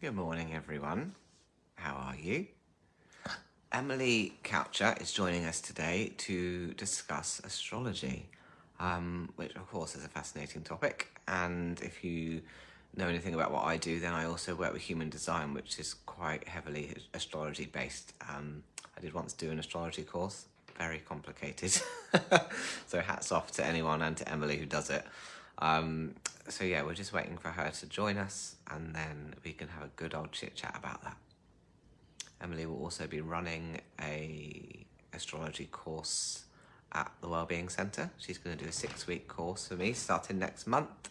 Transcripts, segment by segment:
Good morning, everyone. How are you? Emily Coucher is joining us today to discuss astrology, which, of course, is a fascinating topic. And if you know anything about what I do, then I also work with human design, which is quite heavily astrology based. I did once do an astrology course, very complicated. So hats off to anyone and to Emily who does it. So yeah, we're just waiting for her to join us, and then we can have a good old chit chat about that. Emily will also be running a astrology course at the Wellbeing Centre. She's going to do a 6-week course for me starting next month.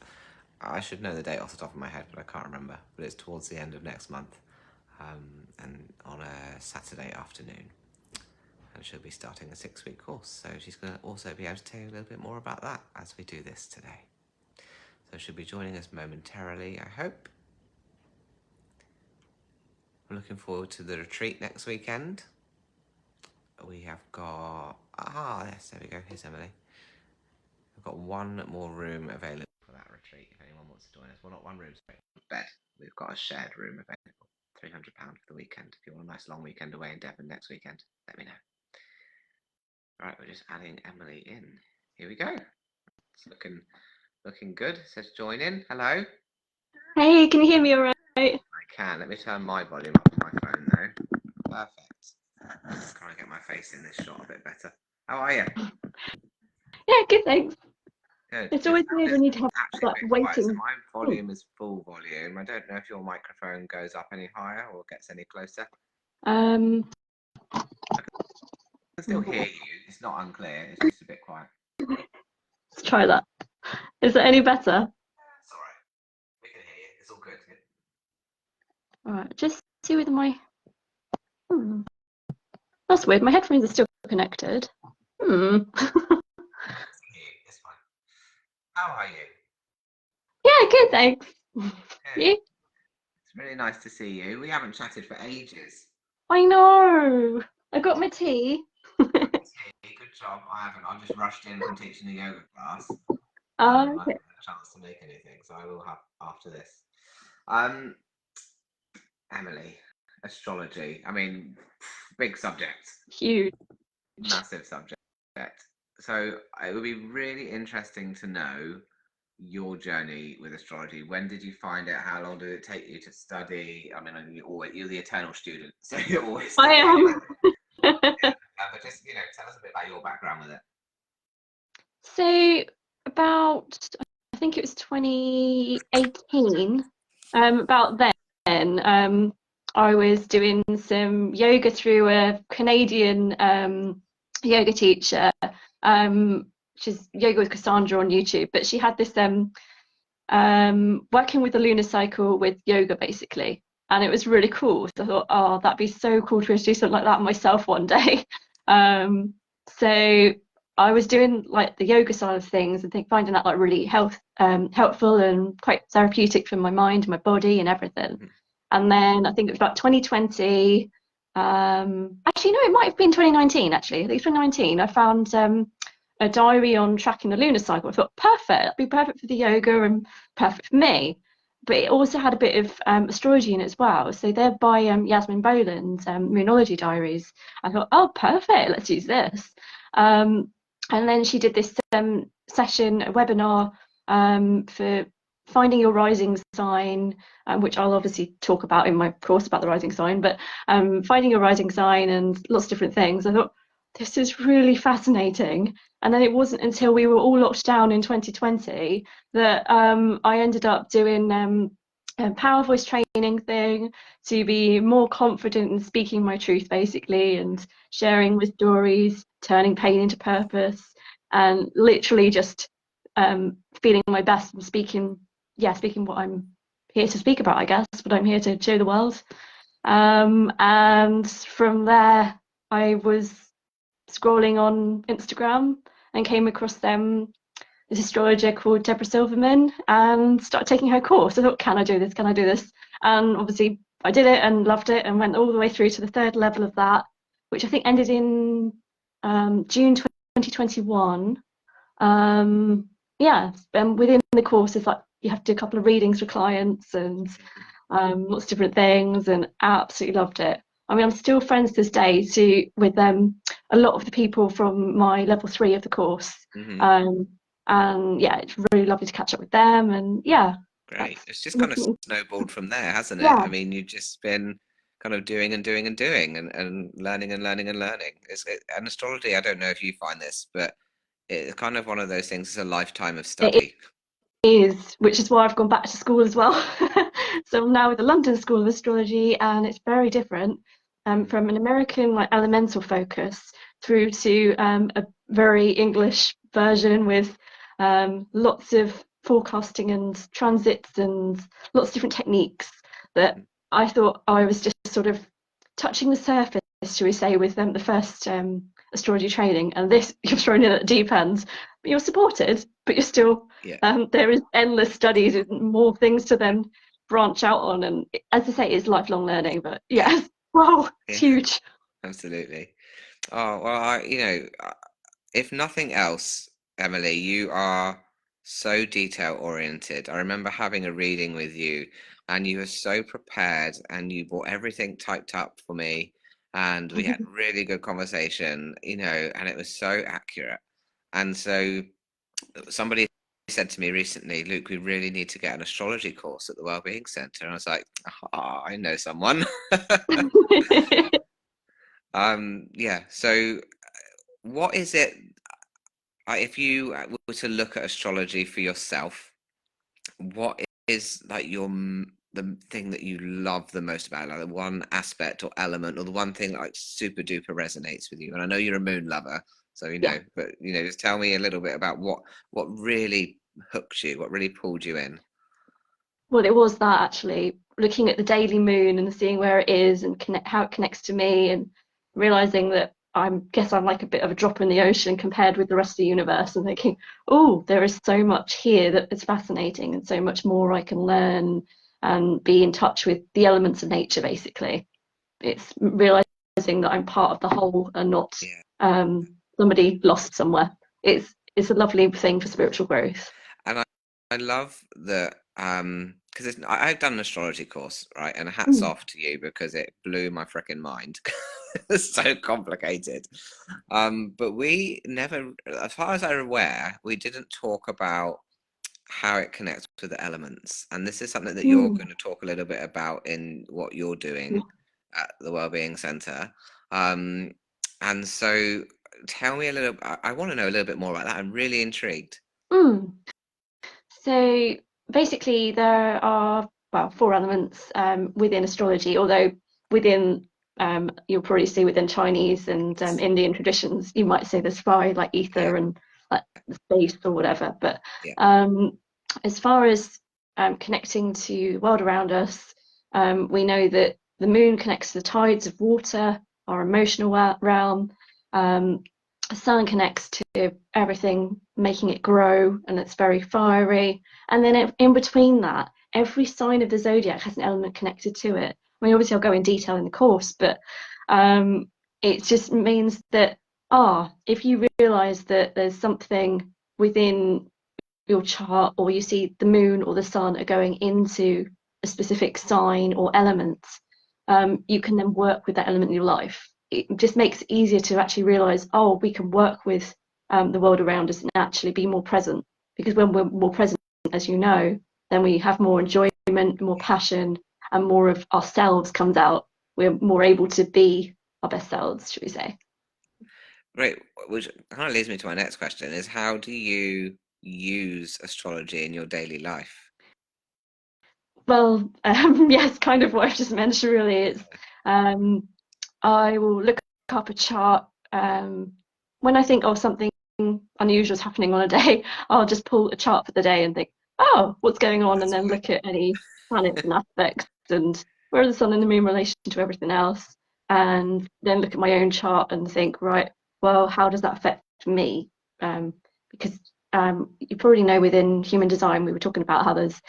I should know the date off the top of my head, but I can't remember. But it's towards the end of next month, and on a Saturday afternoon. And she'll be starting a 6-week course. So she's going to also be able to tell you a little bit more about that as we do this today. So she'll be joining us momentarily, I hope. I'm looking forward to the retreat next weekend. We have got, yes, there we go, here's Emily. We've got one more room available for that retreat if anyone wants to join us. Well, not one room, sorry, bed. We've got a shared room available. £300 for the weekend. If you want a nice long weekend away in Devon next weekend, let me know. Right, we're just adding Emily in. Here we go. It's looking good. It says join in. Hello. Hey, can you hear me all right? I can. Let me turn my volume up to my phone though. Perfect. Try and get my face in this shot a bit better. How are you? Yeah, good, thanks. Good. It's Your always sound weird is when you have actually a that bit quiet, so waiting. my volume is full volume. I don't know if your microphone goes up any higher or gets any closer. Um, I can still hear you. It's not unclear. It's just a bit quiet. let's try that. Is it any better? It's all right. We can hear you. It's all good. All right, just see whether my. Hmm, that's weird. My headphones are still connected. Hmm. It's fine. How are you? Yeah, good, thanks. Good. You? It's really nice to see you. We haven't chatted for ages. I know. I got my tea. Got your tea. Good job. I haven't. I just rushed in from teaching a yoga class. I haven't Okay. had a chance to make anything, so I will have after this. Um, Emily, astrology. I mean, big subject, Huge. massive subject. So it would be really interesting to know your journey with astrology. When did you find it? How long did it take you to study? I mean, you're the eternal student, so you're always I studying. am. But just tell us a bit about your background with it. So about, I think it was 2018. About then, I was doing some yoga through a Canadian yoga teacher. She's Yoga with Cassandra on YouTube, but she had this working with the lunar cycle with yoga basically, and it was really cool. So I thought, oh, that'd be so cool to be able to do something like that myself one day. So I was doing like the yoga side of things and finding that like really helpful and quite therapeutic for my mind, my body, and everything. And then I think it was about 2020. Actually, no, it might have been 2019. Actually, I think it's 2019. I found a diary on tracking the lunar cycle. I thought, perfect, that'd be perfect for the yoga and perfect for me. But it also had a bit of astrology in it as well. So they're by Yasmin Boland's Moonology Diaries. I thought, oh, perfect, let's use this. And then she did this session, a webinar for finding your rising sign, which I'll obviously talk about in my course about the rising sign, but finding your rising sign and lots of different things. I thought, this is really fascinating. And then it wasn't until we were all locked down in 2020 that I ended up doing a power voice training thing to be more confident in speaking my truth, basically, and sharing with stories, turning pain into purpose, and literally just feeling my best and speaking what I'm here to speak about, I guess, what I'm here to show the world. And from there, I was scrolling on Instagram and came across this astrologer called Deborah Silverman and started taking her course. I thought, can I do this? Can I do this? And obviously I did it and loved it and went all the way through to the third level of that, which I think ended in June 2021. Yeah, and within the course, it's like you have to do a couple of readings for clients and lots of different things, and absolutely loved it. I mean, I'm still friends to this day with a lot of the people from my level 3 of the course. Hmm. Um, and yeah, it's really lovely to catch up with them. And yeah, Great. that's It's just kind of snowballed from there, hasn't it? yeah, I mean, you've just been kind of doing and doing and doing and learning and learning and learning. And astrology, I don't know if you find this, but it's kind of one of those things, it's a lifetime of it study. is, which is why I've gone back to school as well. So I'm now with the London School of Astrology, and it's very different Mm. from an American like elemental focus through to a very English version with lots of forecasting and transits and lots of different techniques that I thought I was just sort of touching the surface, shall we say, with the first astrology training. And this, you're thrown in at the deep end, but you're supported, but you're still Yeah. there is endless studies and more things to then branch out on. And as I say, it's lifelong learning. But Yeah. yeah, wow, it's Yeah. huge. Absolutely. Oh, well, if nothing else, Emily, you are so detail oriented. I remember having a reading with you, and you were so prepared, and you brought everything typed up for me, and we had really good conversation, and it was so accurate. And so somebody said to me recently, Luke, we really need to get an astrology course at the Wellbeing Centre. And I was like, ah, I know someone. Yeah. So what is it? If you were to look at astrology for yourself, what is like the thing that you love the most about it? Like the one aspect or element or the one thing that like super duper resonates with you? And I know you're a moon lover, so Yeah. but just tell me a little bit about what really hooked you, what really pulled you in. Well, it was that actually, looking at the daily moon and seeing where it is and how it connects to me, and realizing that I'm like a bit of a drop in the ocean compared with the rest of the universe, and thinking, oh, there is so much here that is fascinating and so much more I can learn and be in touch with the elements of nature, basically. It's realizing that I'm part of the whole and not Yeah. somebody lost somewhere. It's a lovely thing for spiritual growth. And I love that because I've done an astrology course, right? And hats Mm, off to you because it blew my freaking mind. It's so complicated. But we never, as far as I'm aware, we didn't talk about how it connects with the elements. And this is something that you're mm, going to talk a little bit about in what you're yeah. doing at the Wellbeing Centre. Um, and so tell me a little, I want to know a little bit more about that. I'm really intrigued. Mm. So basically, there are, well, four elements within astrology, although within, you'll probably see within Chinese and Indian traditions, you might say there's five, like Yeah. ether and like the space or whatever. But Yeah. um, as far as connecting to the world around us, we know that the moon connects to the tides of water, our emotional realm. Um, the sun connects to everything, making it grow, and it's very fiery. And then in between that, every sign of the zodiac has an element connected to it. I mean, obviously, I'll go in detail in the course, but um, it just means that if you realize that there's something within your chart, or you see the moon or the sun are going into a specific sign or element, you can then work with that element in your life. It just makes it easier to actually realize, oh, we can work with the world around us and actually be more present. Because when we're more present, as you know, then we have more enjoyment, more passion, and more of ourselves comes out. We're more able to be our best selves, should we say. Great. Which kind of leads me to my next question is how do you use astrology in your daily life? Well, yes, kind of what I've just mentioned, really. It's um, I will look up a chart. When I think of something unusual is happening on a day, I'll just pull a chart for the day and think, oh, what's going on? And That's then fine. look at any planets and aspects and where are the sun and the moon in relation to everything else. And then look at my own chart and think, right, well, how does that affect me? Because you probably know within human design, we were talking about how there's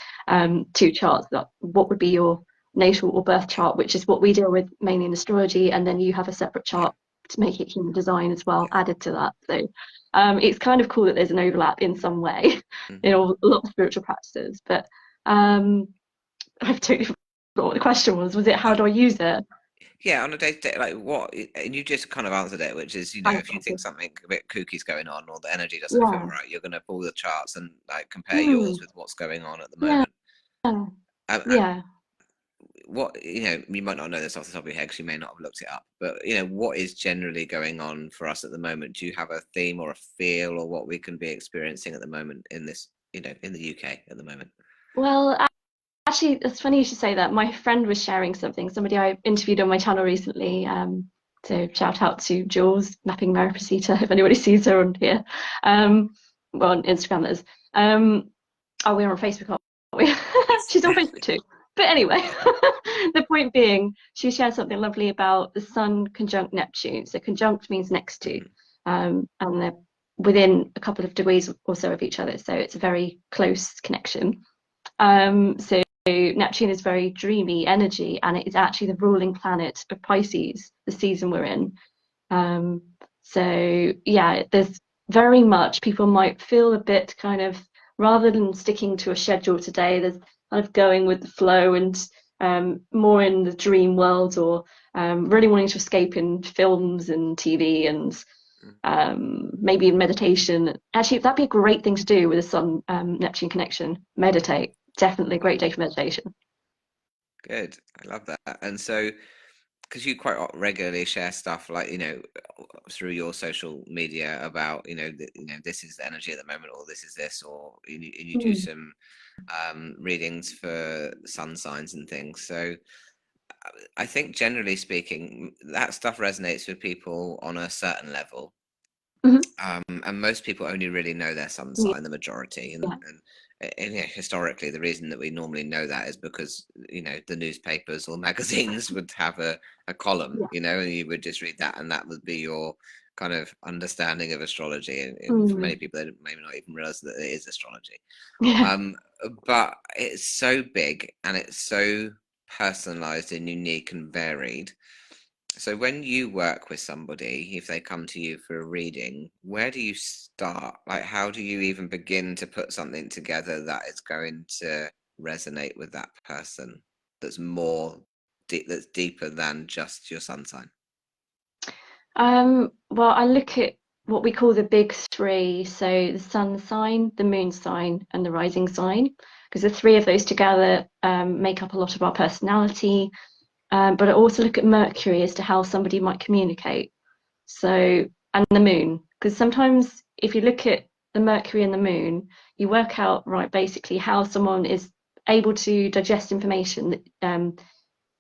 two charts. That what would be your natal or birth Yeah. chart, which is what we deal with mainly in astrology, and then you have a separate Yeah. chart to make it human design as well, Yeah. added to that. So it's kind of cool that there's an overlap in some way in Hmm. a lot of spiritual practices. But I've totally what the question was. Was it how do I use it? Yeah, on a day to day, like what, and you just kind of answered it, which is, if you think something a bit kooky's going on or the energy doesn't feel Yeah. right, you're going to pull the charts and like compare yours Mm, with what's going on at the yeah. moment. And Yeah. what, you might not know this off the top of your head because you may not have looked it up, but what is generally going on for us at the moment? Do you have a theme or a feel or what we can be experiencing at the moment in this, in the UK at the moment? Well, actually, it's funny you should say that. My friend was sharing something, somebody I interviewed on my channel recently. So shout out to Jules, Mapping Maripacita, if anybody sees her on here. Well, on Instagram, that is. Oh, we're on Facebook, aren't we? Yes. She's on Facebook too. But anyway, the point being, she shared something lovely about the Sun conjunct Neptune. So conjunct means next to, Mhm. and they're within a couple of degrees or so of each other. So it's a very close connection. So Neptune is very dreamy energy, and it is actually the ruling planet of Pisces, the season we're in. Um, so yeah, there's very much people might feel a bit kind of rather than sticking to a schedule today, there's kind of going with the flow and more in the dream world or really wanting to escape in films and TV and maybe in meditation. Actually, that'd be a great thing to do with a Sun Neptune connection. Meditate. Definitely a great day for meditation. Good. I love that. And so, because you quite regularly share stuff like through your social media about this is the energy at the moment or this is this or you do Mm. some readings for sun signs and things. So I think generally speaking, that stuff resonates with people on a certain level. Mhm. And most people only really know their sun Yeah. sign, the majority, and historically, the reason that we normally know that is because the newspapers or magazines would have a column, Yeah. and you would just read that, and that would be your kind of understanding of astrology. And for Mm. many people, they maybe not even realize that it is astrology. Yeah. Um, but it's so big and it's so personalized and unique and varied. So when you work with somebody, if they come to you for a reading, where do you start? Like, how do you even begin to put something together that is going to resonate with that person that's more that's deeper than just your sun sign? Well, I look at what we call the big three. So the sun sign, the moon sign, and the rising sign, because the three of those together make up a lot of our personality. But I also look at Mercury as to how somebody might communicate. So, and the moon, because sometimes if you look at the Mercury and the moon, you work out, right, basically how someone is able to digest information that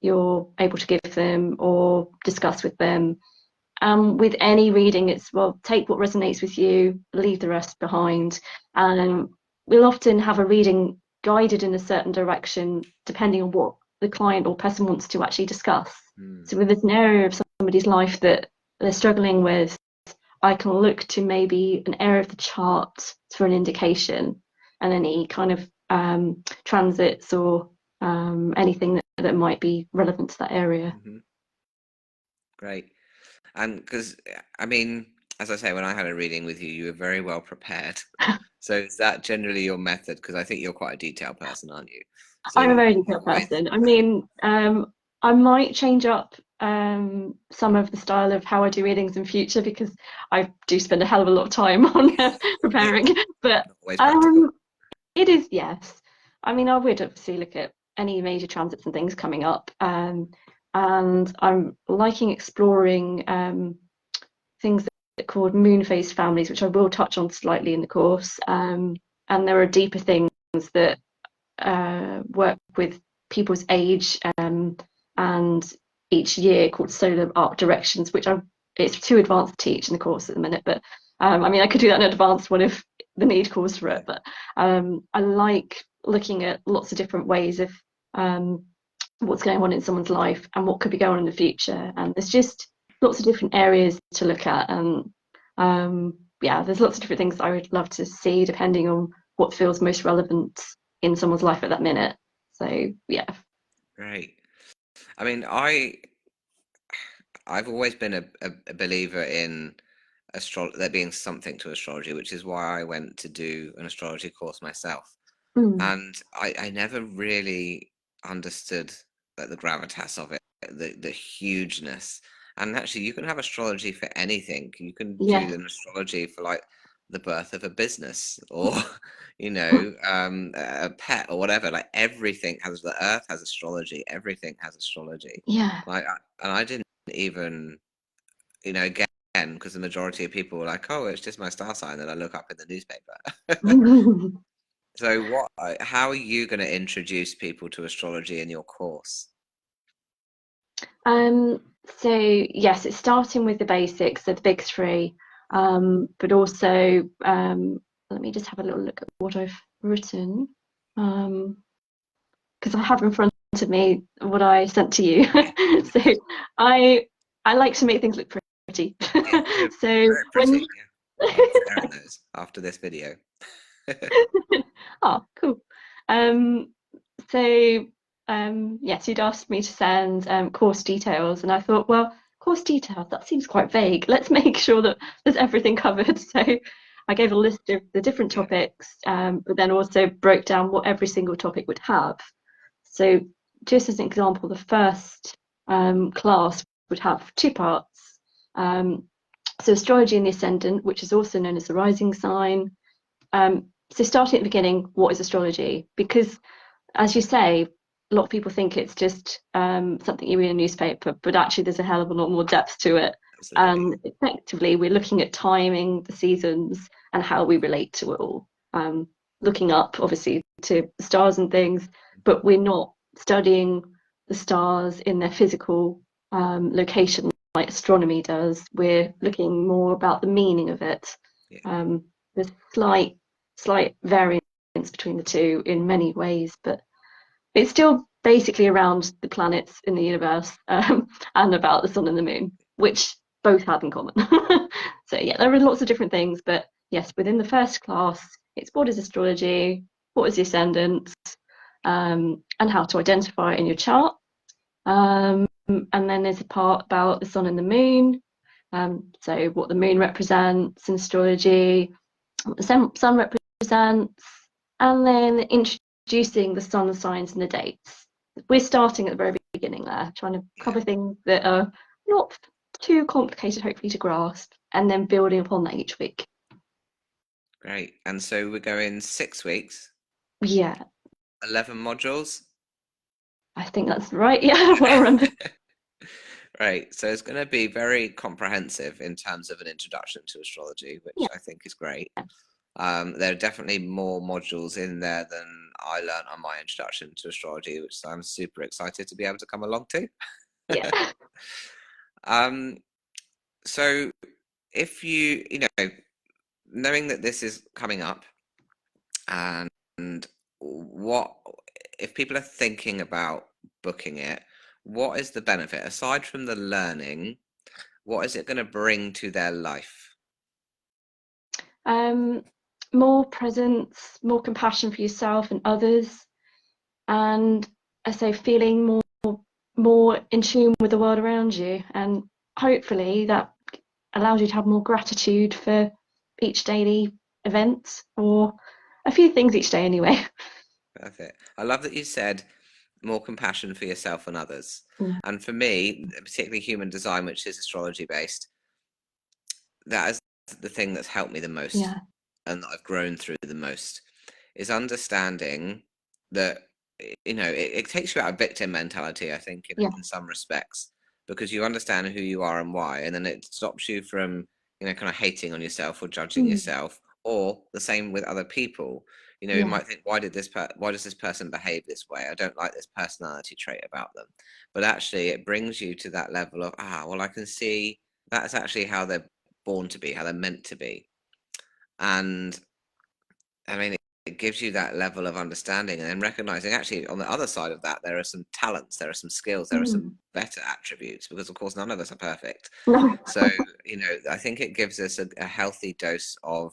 you're able to give them or discuss with them. With any reading, it's well, take what resonates with you, leave the rest behind. And we'll often have a reading guided in a certain direction depending on what the client or person wants to actually discuss. Hmm. So, if there's an area of somebody's life that they're struggling with, I can look to maybe an area of the chart for an indication and any kind of transits or anything that might be relevant to that area. Hmm. Great. And because, I mean, as I say, when I had a reading with you, you were very well prepared. So is that generally your method? Because I think you're quite a detailed person, aren't you? So I'm a very you detailed always, person. I mean, I might change up some of the style of how I do readings in future because I do spend a hell of a lot of time on yeah, preparing. But not always practical. um, it is, yes. I mean, I would obviously look at any major transits and things coming up. And I'm liking exploring things that are called moon phase families, which I will touch on slightly in the course. And there are deeper things that work with people's age and each year called solar arc directions, which it's too advanced to teach in the course at the minute. But I mean, I could do that in advanced one if the need calls for Yeah. it. But I like looking at lots of different ways of um, what's going on in someone's life and what could be going on in the future. And there's just lots of different areas to look at. And yeah, there's lots of different things I would love to see depending on what feels most relevant in someone's life at that minute. So yeah. Right. I mean, I've always been a believer in there being something to astrology, which is why I went to do an astrology course myself. Mm. And I never really understood like the gravitas of it, the hugeness. And actually, you can have astrology for anything. You can Yeah. do an astrology for like the birth of a business, or a pet or whatever. Like everything has, the earth has astrology. Everything has astrology. Yeah. And I didn't even, again, because the majority of people were like, "Oh, it's just my star sign that I look up in the newspaper." So how are you going to introduce people to astrology in your course? So yes, it's starting with the basics, so the big three, but also let me just have a little look at what I've written, because I have in front of me what I sent to you. Yeah, So I like to make things look pretty. yeah, they're So very when pretty. Yeah. I'll be sharing those after this video. oh, cool. Um, so yes, you'd asked me to send course details, and I thought, well, course details, that seems quite vague. Let's make sure that there's everything covered. So I gave a list of the different Yeah, topics, but then also broke down what every single topic would have. So just as an example, the first class would have two parts. So astrology in the ascendant, which is also known as the rising sign. So starting at the beginning, what is astrology? Because as you say, a lot of people think it's just something you read in a newspaper, but actually there's a hell of a lot more depth to it. absolutely. And effectively, we're looking at timing the seasons and how we relate to it all. Looking up, obviously, to the stars and things, but we're not studying the stars in their physical location like astronomy does. We're looking more about the meaning of it. Yeah, There's slight variance between the two in many ways, but it's still basically around the planets in the universe and about the sun and the moon, which both have in common. So yeah, there are lots of different things, but yes, within the first class, it's what is astrology, what is the ascendant, and how to identify it in your chart. And then there's a part about the sun and the moon, so what the moon represents in astrology, what the sun represents, and then introducing the sun signs and the dates. We're starting at the very beginning there, trying to yeah, cover things that are not too complicated, hopefully, to grasp, and then building upon that each week. great. And so we're going 6 weeks, Yeah, 11 modules. I think that's right. Yeah, well remembered. Right, so it's going to be very comprehensive in terms of an introduction to astrology, which Yeah, I think is great. There are definitely more modules in there than I learned on my introduction to astrology, which I'm super excited to be able to come along to. yeah. Um, so if knowing that this is coming up, and what if people are thinking about booking it, what is the benefit aside from the learning? What is it going to bring to their life? Um, More presence, more compassion for yourself and others, and I say feeling more in tune with the world around you, and hopefully that allows you to have more gratitude for each daily event or a few things each day anyway. Perfect. I love that you said more compassion for yourself and others. Yeah, And for me, particularly human design, which is astrology based, that is the thing that's helped me the most yeah, and that I've grown through the most is understanding that it takes you out of victim mentality, I think, yeah. in some respects, because you understand who you are and why, and then it stops you from kind of hating on yourself or judging Mm, yourself, or the same with other people. You yeah, might think, why does this person behave this way? I don't like this personality trait about them. But actually it brings you to that level of, well, I can see that's actually how they're born to be, how they're meant to be. And I mean, it gives you that level of understanding and then recognizing actually on the other side of that, there are some talents, there are some skills, there are some mm. better attributes because, of course, none of us are perfect. No. So, I think it gives us a healthy dose of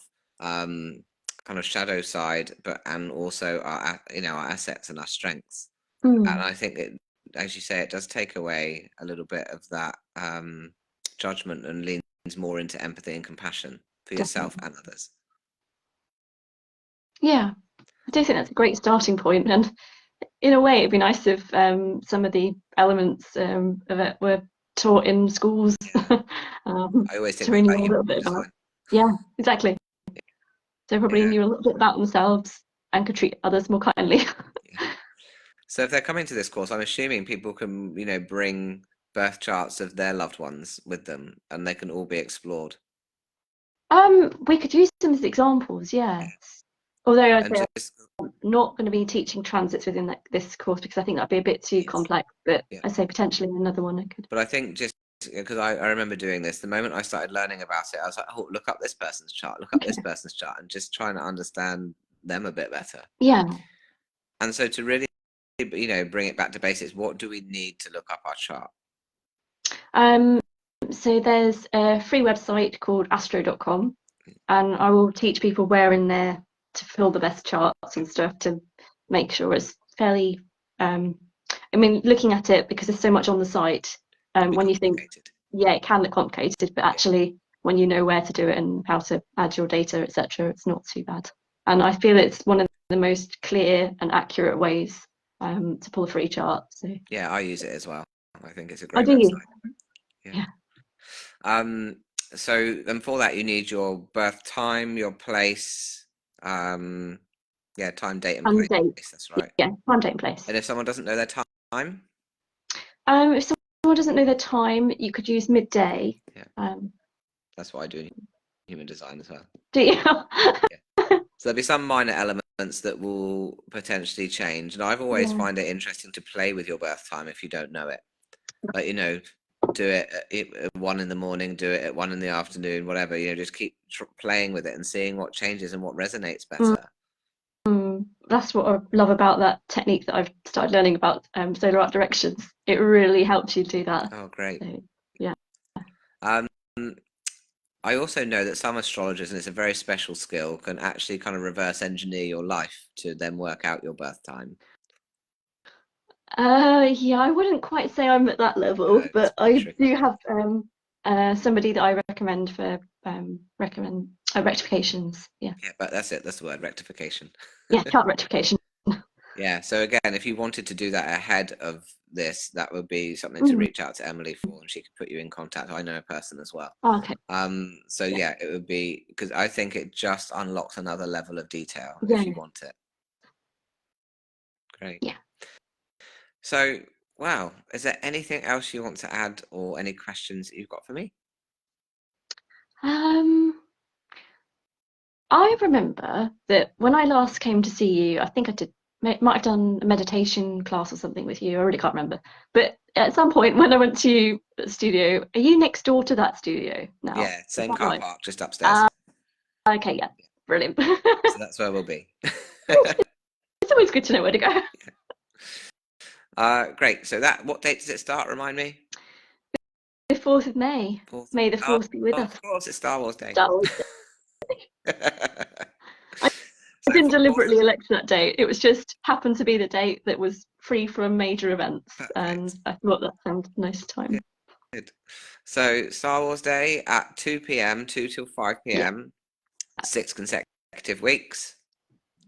kind of shadow side, and also our assets and our strengths. And Mm, I think it, as you say, it does take away a little bit of that judgment and leans more into empathy and compassion for yourself definitely. and others. Yeah, I do think that's a great starting point, and in a way, it'd be nice if some of the elements of it were taught in schools. Yeah. I always think To really about know a human little bit about. design. Yeah, exactly. So probably Yeah, knew a little bit about themselves and could treat others more kindly. yeah. So if they're coming to this course, I'm assuming people can, bring birth charts of their loved ones with them, and they can all be explored. We could use them as examples, Yeah. yes. Although I And say just, I'm not going to be teaching transits within this course because I think that'd be a bit too yes, complex. But yeah. I say potentially another one I could. But I think just because I remember doing this, the moment I started learning about it, I was like, oh, look up this person's chart, look up this Okay. person's chart, and just trying to understand them a bit better. Yeah. And so to really, bring it back to basics, what do we need to look up our chart? So there's a free website called astro.com, and I will teach people where in there to fill the best charts and stuff to make sure it's fairly. I mean, looking at it because there's so much on the site. Can be When you think, complicated. yeah, it can look complicated, but Yeah. actually, when you know where to do it and how to add your data, etc., it's not too bad. And I feel it's one of the most clear and accurate ways to pull a free chart. So Yeah, I use it as well. I think it's a I great do you. website. Yeah. Yeah. So then for that you need your birth time, your place, time, date, and And place. date. That's right. Yeah, time, date, and place. And if someone doesn't know their time, If someone doesn't know their time, you could use midday. yeah, Um, that's what I do in human design as well. do you? Yeah. So there'll be some minor elements that will potentially change, and I've always Yeah. find it interesting to play with your birth time if you don't know it. Like, do it at 1 in the morning, do it at 1 in the afternoon, whatever, just keep playing with it and seeing what changes and what resonates better. That's what I love about that technique that I've started learning about solar art directions. It really helps you do that. Oh, great. So, yeah. Um, I also know that some astrologers, and it's a very special skill, can actually kind of reverse engineer your life to then work out your birth time. Yeah, I wouldn't quite say I'm at that level, It's but pretty I tricky. do have somebody that I recommend for rectifications. Yeah. Yeah, but that's it. That's the word, rectification. Yeah, chart rectification. Yeah. So again, if you wanted to do that ahead of this, that would be something to Mm. reach out to Emily for, and she could put you in contact. I know a person as well. Oh, okay. So yeah, it would be because I think it just unlocks another level of detail Yeah. if you want it. Great. Yeah. So, wow, is there anything else you want to add or any questions that you've got for me? I remember that when I last came to see you, I think I might have done a meditation class or something with you. I really can't remember. But at some point when I went to the studio, are you next door to that studio now? Yeah, Is same that car right? park, just upstairs. Okay, yeah, brilliant. So that's where we'll be. It's always good to know where to go. Great. So what date does it start? Remind me. The 4th of May. 4th. May the Oh, 4th be with us. of course, it's Star Wars Day. Star Wars. I So didn't 4th. deliberately elect that date. It was just happened to be the date that was free from major events, and Perfect. I thought that sounded a nice time. Good. So Star Wars Day at 2 p.m., 2 till 5 Yeah. p.m., 6 consecutive weeks.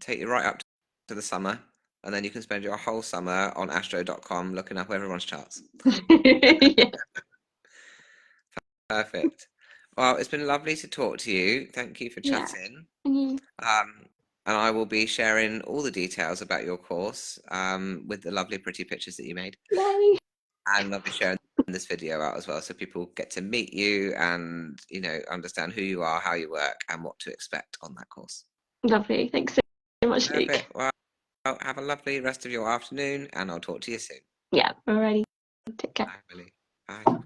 Take you right up to the summer, and then you can spend your whole summer on astro.com looking up everyone's charts. Yeah. Perfect. Well, it's been lovely to talk to you. Thank you for Yeah. chatting. Mm, And I will be sharing all the details about your course with the lovely, pretty pictures that you made. yay. And I'll be sharing this video out as well, so people get to meet you and understand who you are, how you work, and what to expect on that course. Lovely. Thanks so much, Luke. Perfect. Well, have a lovely rest of your afternoon, and I'll talk to you soon. Yeah, alrighty. Take care. Bye, Emily. Bye.